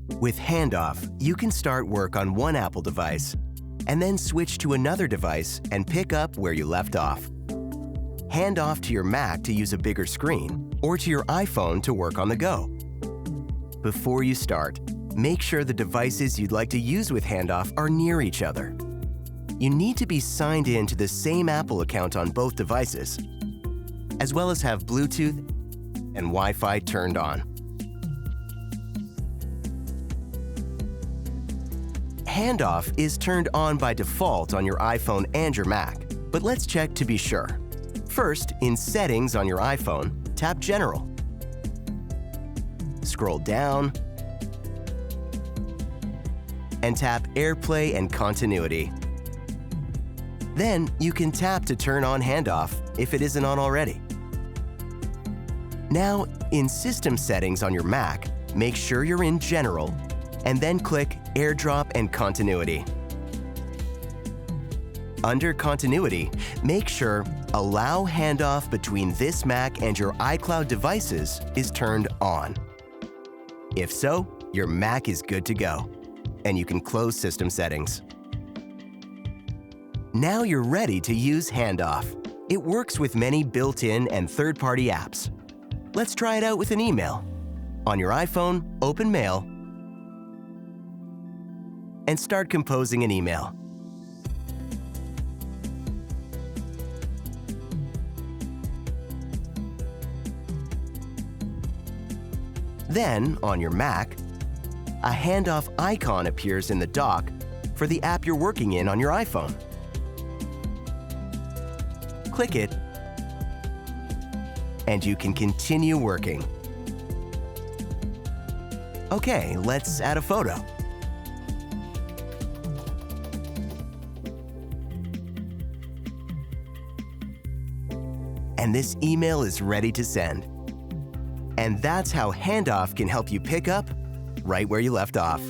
With Handoff, you can start work on one Apple device and then switch to another device and pick up where you left off. Hand off to your Mac to use a bigger screen or to your iPhone to work on the go. Before you start, make sure the devices you'd like to use with Handoff are near each other. You need to be signed in to the same Apple account on both devices, as well as have Bluetooth and Wi-Fi turned on. Handoff is turned on by default on your iPhone and your Mac, but let's check to be sure. First, in Settings on your iPhone, tap General. Scroll down and tap AirPlay and Continuity. Then you can tap to turn on Handoff if it isn't on already. Now, in System Settings on your Mac, make sure you're in General and then click AirDrop and Continuity. Under Continuity, make sure Allow Handoff between this Mac and your iCloud devices is turned on. If so, your Mac is good to go, and you can close System Settings. Now you're ready to use Handoff. It works with many built-in and third-party apps. Let's try it out with an email. On your iPhone, open Mail and start composing an email. Then, on your Mac, a Handoff icon appears in the dock for the app you're working in on your iPhone. Click it, and you can continue working. Okay, let's add a photo. And this email is ready to send. And that's how Handoff can help you pick up right where you left off.